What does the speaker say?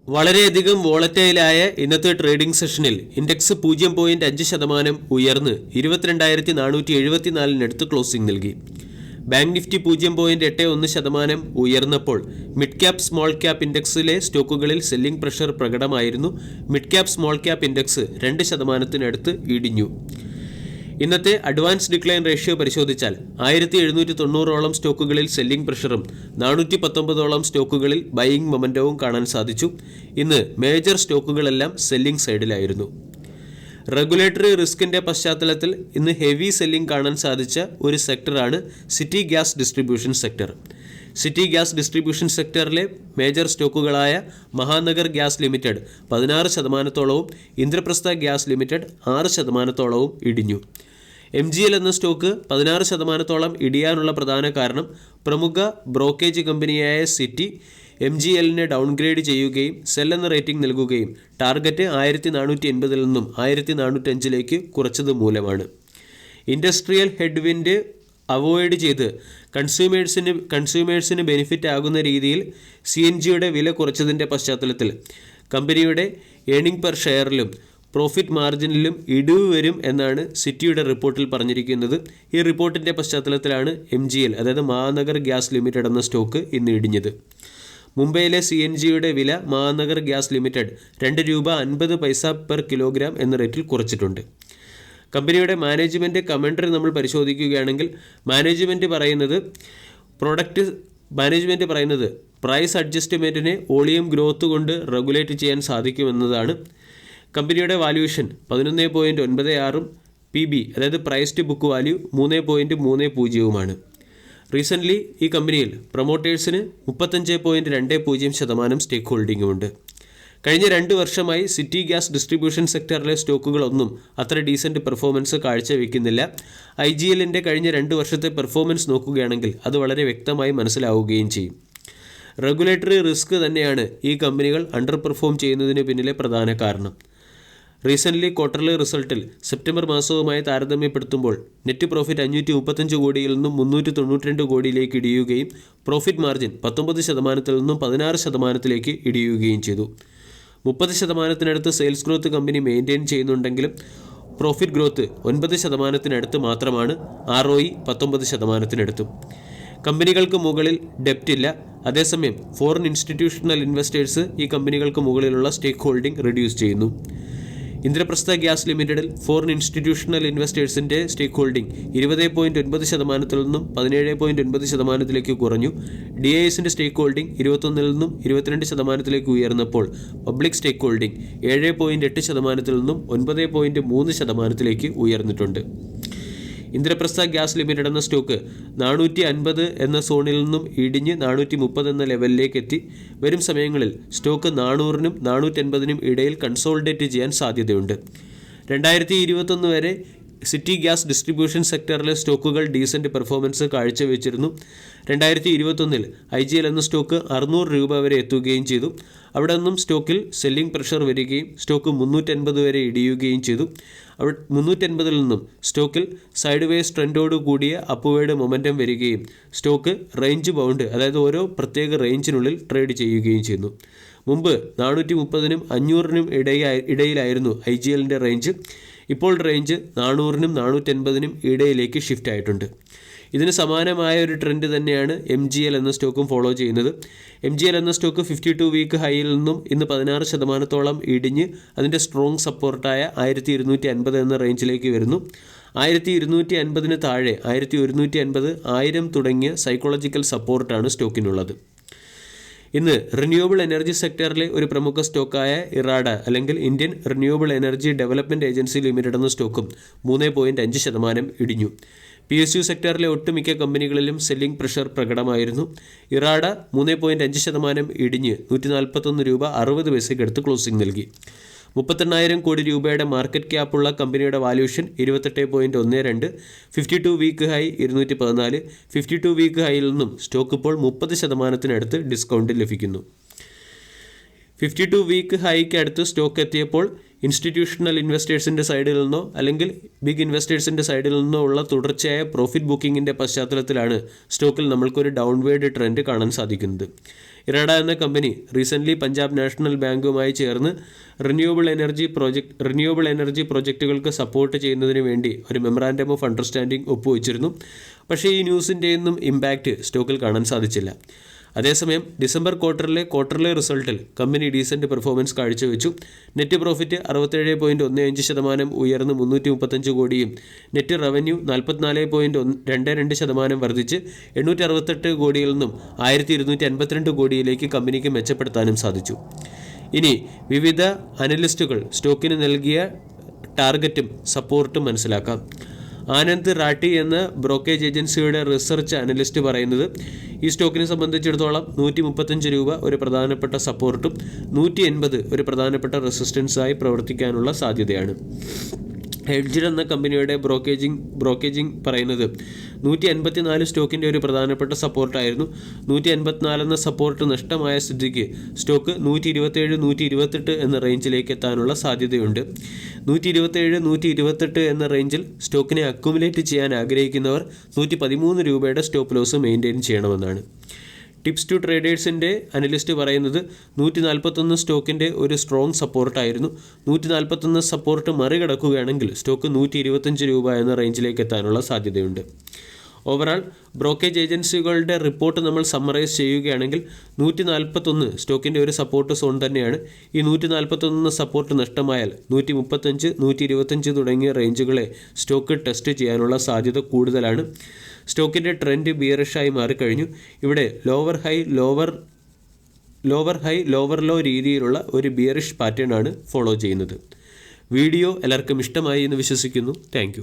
വളരെയധികം വോളറ്റൈലായ ഇന്നത്തെ ട്രേഡിംഗ് സെഷനിൽ ഇൻഡെക്സ് 0.5% ഉയർന്ന് 22,474 ക്ലോസിംഗ് നൽകി. ബാങ്ക് നിഫ്റ്റി 0.81% ഉയർന്നപ്പോൾ മിഡ് ക്യാപ് സ്മോൾ ക്യാപ് ഇൻഡെക്സിലെ സ്റ്റോക്കുകളിൽ സെല്ലിംഗ് പ്രഷർ പ്രകടമായിരുന്നു. Mid cap small cap index 2% ഇടിഞ്ഞു. ഇന്നത്തെ അഡ്വാൻസ് ഡിക്ലൈൻ റേഷ്യോ പരിശോധിച്ചാൽ 1790ഓളം സ്റ്റോക്കുകളിൽ സെല്ലിംഗ് പ്രഷറും 419ഓളം സ്റ്റോക്കുകളിൽ ബൈയിങ് മൊമെന്റവും കാണാൻ സാധിച്ചു. ഇന്ന് മേജർ സ്റ്റോക്കുകളെല്ലാം സെല്ലിംഗ് സൈഡിലായിരുന്നു. റെഗുലേറ്ററി റിസ്കിന്റെ പശ്ചാത്തലത്തിൽ ഇന്ന് ഹെവി സെല്ലിംഗ് കാണാൻ സാധിച്ച ഒരു സെക്ടറാണ് city gas distribution sector. City gas distribution സെക്ടറിലെ മേജർ സ്റ്റോക്കുകളായ മഹാനഗർ ഗ്യാസ് ലിമിറ്റഡ് 16%ഓളവും ഇന്ദ്രപ്രസ്ഥ ഗ്യാസ് ലിമിറ്റഡ് 6%ഓളവും ഇടിഞ്ഞു. MGL എന്ന സ്റ്റോക്ക് 16%ഓളം ഇടിയാനുള്ള പ്രധാന കാരണം പ്രമുഖ ബ്രോക്കേജ് കമ്പനിയായ സിറ്റി MGLനെ ഡൗൺഗ്രേഡ് ചെയ്യുകയും സെൽ എന്ന റേറ്റിംഗ് നൽകുകയും ടാർഗറ്റ് 1480 നിന്നും 1405 കുറച്ചത് മൂലമാണ്. ഇൻഡസ്ട്രിയൽ ഹെഡ്വിൻഡ് അവോയ്ഡ് ചെയ്ത് കൺസ്യൂമേഴ്സിന് ബെനിഫിറ്റ് ആകുന്ന രീതിയിൽ CNGയുടെ വില കുറച്ചതിൻ്റെ പശ്ചാത്തലത്തിൽ കമ്പനിയുടെ ഏണിംഗ് പെർ ഷെയറിലും പ്രോഫിറ്റ് മാർജിനിലും ഇടിവ് വരും എന്നാണ് സിറ്റിയുടെ റിപ്പോർട്ടിൽ പറഞ്ഞിരിക്കുന്നത്. ഈ റിപ്പോർട്ടിൻ്റെ പശ്ചാത്തലത്തിലാണ് MGL അതായത് മഹാനഗർ ഗ്യാസ് ലിമിറ്റഡ് എന്ന സ്റ്റോക്ക് ഇന്ന് ഇടിഞ്ഞത്. മുംബൈയിലെ CNGയുടെ വില Mahanagar gas limited ₹2.50 per kilogram എന്ന റേറ്റിൽ കുറച്ചിട്ടുണ്ട്. കമ്പനിയുടെ മാനേജ്മെൻറ്റ് കമൻട്രി നമ്മൾ പരിശോധിക്കുകയാണെങ്കിൽ മാനേജ്മെൻറ്റ് പറയുന്നത് പ്രൈസ് അഡ്ജസ്റ്റ്മെൻറ്റിനെ വോളിയം ഗ്രോത്ത് കൊണ്ട് റെഗുലേറ്റ് ചെയ്യാൻ സാധിക്കുമെന്നതാണ്. കമ്പനിയുടെ വാല്യൂഷൻ 11.96ഉം PB അതായത് പ്രൈസ് ടു ബുക്ക് വാല്യൂ 3.30ഉമാണ്. റീസെൻ്റ്ലി ഈ കമ്പനിയിൽ പ്രൊമോട്ടേഴ്സിന് 35.20% സ്റ്റേക്ക് ഹോൾഡിംഗുമുണ്ട്. കഴിഞ്ഞ 2 വർഷമായി സിറ്റി ഗ്യാസ് ഡിസ്ട്രിബ്യൂഷൻ സെക്ടറിലെ സ്റ്റോക്കുകളൊന്നും അത്ര ഡീസൻറ്റ് പെർഫോമൻസ് കാഴ്ചവെക്കുന്നില്ല. IGLൻ്റെ കഴിഞ്ഞ 2 വർഷത്തെ പെർഫോമൻസ് നോക്കുകയാണെങ്കിൽ അത് വളരെ വ്യക്തമായി മനസ്സിലാവുകയും ചെയ്യും. റെഗുലേറ്ററി റിസ്ക് തന്നെയാണ് ഈ കമ്പനികൾ അണ്ടർ പെർഫോം ചെയ്യുന്നതിന് പിന്നിലെ പ്രധാന കാരണം. റീസെൻ്റ്ലി ക്വാർട്ടർലി റിസൾട്ടിൽ സെപ്റ്റംബർ മാസവുമായി താരതമ്യപ്പെടുത്തുമ്പോൾ നെറ്റ് പ്രോഫിറ്റ് 535 കോടിയിൽ നിന്നും 392 കോടിയിലേക്ക് ഇടിയുകയും പ്രോഫിറ്റ് മാർജിൻ 19% നിന്നും 16% ഇടിയുകയും ചെയ്തു. 30%-നടുത്ത് സെയിൽസ് ഗ്രോത്ത് കമ്പനി മെയിൻറ്റെയിൻ ചെയ്യുന്നുണ്ടെങ്കിലും പ്രോഫിറ്റ് ഗ്രോത്ത് 9%-നടുത്ത് മാത്രമാണ്. ROE 19%-നടുത്തും. കമ്പനികൾക്ക് മുകളിൽ ഡെപ്റ്റ് ഇല്ല. അതേസമയം ഫോറിൻ ഇൻസ്റ്റിറ്റ്യൂഷണൽ ഇൻവെസ്റ്റേഴ്സ് ഈ കമ്പനികൾക്ക് മുകളിലുള്ള സ്റ്റേക്ക് ഹോൾഡിംഗ് റെഡ്യൂസ് ചെയ്യുന്നു. ഇന്ദ്രപ്രസ്ഥ ഗ്യാസ് ലിമിറ്റഡിൽ ഫോറിൻ ഇൻസ്റ്റിറ്റ്യൂഷണൽ ഇൻവെസ്റ്റേഴ്സിൻ്റെ സ്റ്റേക്ക് ഹോൾഡിംഗ് 20.9%-ൽ നിന്നും 17.9%-ലേക്ക് കുറഞ്ഞു. DISൻ്റെ സ്റ്റേക്ക് ഹോൾഡിംഗ് 21-ൽ നിന്നും 22%-ലേക്ക് ഉയർന്നപ്പോൾ പബ്ലിക് സ്റ്റേക്ക് ഹോൾഡിംഗ് 7.8%-ൽ നിന്നും 9.3%-ലേക്ക് ഉയർന്നിട്ടുണ്ട്. ഇന്ദ്രപ്രസ്ഥ ഗ്യാസ് ലിമിറ്റഡ് എന്ന സ്റ്റോക്ക് 450 എന്ന സോണിൽ നിന്നും ഇടിഞ്ഞ് 430 എന്ന ലെവലിലേക്ക് എത്തി. വരും സമയങ്ങളിൽ സ്റ്റോക്ക് 400-നും 480-നും ഇടയിൽ കൺസോളിഡേറ്റ് ചെയ്യാൻ സാധ്യതയുണ്ട്. 2021 വരെ സിറ്റി ഗ്യാസ് ഡിസ്ട്രിബ്യൂഷൻ സെക്ടറിലെ സ്റ്റോക്കുകൾ ഡീസൻറ്റ് പെർഫോമൻസ് കാഴ്ചവെച്ചിരുന്നു. 2021-ൽ IGL എന്ന സ്റ്റോക്ക് ₹600 വരെ എത്തുകയും ചെയ്തു. അവിടെ നിന്നും സ്റ്റോക്കിൽ സെല്ലിംഗ് പ്രഷർ വരികയും സ്റ്റോക്ക് 380 വരെ ഇടിയുകയും ചെയ്തു. 380-ൽ നിന്നും സ്റ്റോക്കിൽ സൈഡ് വേസ് ട്രെൻഡോട് കൂടിയ അപ്വേഡ് മൊമെൻറ്റം വരികയും സ്റ്റോക്ക് റേഞ്ച് ബൗണ്ട് അതായത് ഓരോ പ്രത്യേക റേഞ്ചിനുള്ളിൽ ട്രേഡ് ചെയ്യുകയും ചെയ്യുന്നു. മുമ്പ് 430-നും 500-നും ഇടയിലായിരുന്നു IGLൻ്റെ റേഞ്ച്. ഇപ്പോൾ റേഞ്ച് 400-നും 480-നും ഇടയിലേക്ക് ഷിഫ്റ്റ് ആയിട്ടുണ്ട്. ഇതിന് സമാനമായ ഒരു ട്രെൻഡ് തന്നെയാണ് MGL എന്ന സ്റ്റോക്കും ഫോളോ ചെയ്യുന്നത്. MGL എന്ന സ്റ്റോക്ക് 52 വീക്ക് ഹൈയിൽ നിന്നും ഇന്ന് 16%-ഓളം ഇടിഞ്ഞ് അതിൻ്റെ സ്ട്രോങ് സപ്പോർട്ടായ 1250 എന്ന റേഞ്ചിലേക്ക് വരുന്നു. 1250-ന് താഴെ 1150, 1000 തുടങ്ങിയ സൈക്കോളജിക്കൽ സപ്പോർട്ടാണ് സ്റ്റോക്കിനുള്ളത്. ഇന്ന് റിന്യൂവബിൾ എനർജി സെക്ടറിലെ ഒരു പ്രമുഖ സ്റ്റോക്കായ ഇറാഡ അല്ലെങ്കിൽ Indian renewable energy development agency limited എന്ന സ്റ്റോക്കും 3.5% ഇടിഞ്ഞു. PSU സെക്ടറിലെ ഒട്ടുമിക്ക കമ്പനികളിലും സെല്ലിംഗ് പ്രഷർ പ്രകടമായിരുന്നു. ഇറാഡ 3.5% ഇടിഞ്ഞ് ₹141.60 അടുത്ത് ക്ലോസിംഗ് നൽകി. 38,000 കോടി രൂപയുടെ മാർക്കറ്റ് ക്യാപ്പുള്ള കമ്പനിയുടെ വാല്യൂഷൻ 28.12, 52 വീക്ക് ഹൈ 214. 52 വീക്ക് ഹൈയിൽ നിന്നും സ്റ്റോക്ക് ഇപ്പോൾ 30%-നടുത്ത് ഡിസ്കൗണ്ട് ലഭിക്കുന്നു. 52 വീക്ക് ഹൈക്ക് അടുത്ത് സ്റ്റോക്ക് എത്തിയപ്പോൾ ഇൻസ്റ്റിറ്റ്യൂഷണൽ ഇൻവെസ്റ്റേഴ്സിൻ്റെ സൈഡിൽ നിന്നോ അല്ലെങ്കിൽ ബിഗ് ഇൻവെസ്റ്റേഴ്സിൻ്റെ സൈഡിൽ നിന്നോ ഉള്ള തുടർച്ചയായ പ്രോഫിറ്റ് ബുക്കിങ്ങിൻ്റെ പശ്ചാത്തലത്തിലാണ് സ്റ്റോക്കിൽ നമ്മൾക്കൊരു ഡൗൺവേർഡ് ട്രെൻഡ് കാണാൻ സാധിക്കുന്നത്. ഇറാഡ എന്ന കമ്പനി റീസെൻ്റ്ലി പഞ്ചാബ് നാഷണൽ ബാങ്കുമായി ചേർന്ന് റിന്യൂവബിൾ എനർജി പ്രോജക്റ്റുകൾക്ക് സപ്പോർട്ട് ചെയ്യുന്നതിന് വേണ്ടി ഒരു മെമ്മറാൻഡം ഓഫ് അണ്ടർസ്റ്റാൻഡിംഗ് ഒപ്പുവെച്ചിരുന്നു. പക്ഷേ ഈ ന്യൂസിൻ്റെയൊന്നും ഇമ്പാക്റ്റ് സ്റ്റോക്കിൽ കാണാൻ സാധിച്ചില്ല. അതേസമയം ഡിസംബർ ക്വാർട്ടറിലെ റിസൾട്ടിൽ കമ്പനി ഡീസൻറ്റ് പെർഫോമൻസ് കാഴ്ചവെച്ചു. നെറ്റ് പ്രോഫിറ്റ് 67.15% ഉയർന്ന് 335 കോടിയും നെറ്റ് റവന്യൂ 44.22% വർദ്ധിച്ച് 868 കോടിയിൽ നിന്നും 1252 കോടിയിലേക്ക് കമ്പനിക്ക് മെച്ചപ്പെടുത്താനും സാധിച്ചു. ഇനി വിവിധ അനലിസ്റ്റുകൾ സ്റ്റോക്കിന് നൽകിയ ടാർഗറ്റും സപ്പോർട്ടും മനസ്സിലാക്കാം. ആനന്ദ് റാട്ടി എന്ന ബ്രോക്കേജ് ഏജൻസിയുടെ റിസർച്ച് അനലിസ്റ്റ് പറയുന്നത് ഈ സ്റ്റോക്കിനെ സംബന്ധിച്ചിടത്തോളം 135 രൂപ ഒരു പ്രധാനപ്പെട്ട സപ്പോർട്ടും 180 ഒരു പ്രധാനപ്പെട്ട റെസിസ്റ്റൻസായി പ്രവർത്തിക്കാനുള്ള സാധ്യതയാണ്. ഹെഡ്ജർ എന്ന കമ്പനിയുടെ ബ്രോക്കേജിംഗ് പറയുന്നത് 154 സ്റ്റോക്കിൻ്റെ ഒരു പ്രധാനപ്പെട്ട സപ്പോർട്ടായിരുന്നു. 184 എന്ന സപ്പോർട്ട് നഷ്ടമായ സ്ഥിതിക്ക് സ്റ്റോക്ക് 127, 128 എന്ന റേഞ്ചിലേക്ക് എത്താനുള്ള സാധ്യതയുണ്ട്. 127-128 എന്ന റേഞ്ചിൽ സ്റ്റോക്കിനെ അക്യുമുലേറ്റ് ചെയ്യാൻ ആഗ്രഹിക്കുന്നവർ 113 രൂപയുടെ സ്റ്റോപ്പ് ലോസ് മെയിൻറ്റെയിൻ ചെയ്യണമെന്നാണ്. ടിപ്സ് ടു ട്രേഡേഴ്സിൻ്റെ അനലിസ്റ്റ് പറയുന്നത് 141 സ്റ്റോക്കിൻ്റെ ഒരു സ്ട്രോങ് സപ്പോർട്ടായിരുന്നു. 141 സപ്പോർട്ട് മറികടക്കുകയാണെങ്കിൽ സ്റ്റോക്ക് 125 രൂപ എന്ന റേഞ്ചിലേക്ക് എത്താനുള്ള സാധ്യതയുണ്ട്. ഓവറാൾ ബ്രോക്കേജ് ഏജൻസികളുടെ റിപ്പോർട്ട് നമ്മൾ സമ്മറൈസ് ചെയ്യുകയാണെങ്കിൽ 141 സ്റ്റോക്കിൻ്റെ ഒരു സപ്പോർട്ട് സോൺ തന്നെയാണ്. ഈ 141 സപ്പോർട്ട് നഷ്ടമായാൽ 135, 125 തുടങ്ങിയ റേഞ്ചുകളെ സ്റ്റോക്ക് ടെസ്റ്റ് ചെയ്യാനുള്ള സാധ്യത കൂടുതലാണ്. സ്റ്റോക്കിൻ്റെ ട്രെൻഡ് ബിയറിഷായി മാറിക്കഴിഞ്ഞു. ഇവിടെ ലോവർ ഹൈ ലോവർ ലോ രീതിയിലുള്ള ഒരു ബിയറിഷ് പാറ്റേൺ ആണ് ഫോളോ ചെയ്യുന്നത്. വീഡിയോ എല്ലാവർക്കും ഇഷ്ടമായി എന്ന് വിശ്വസിക്കുന്നു. താങ്ക്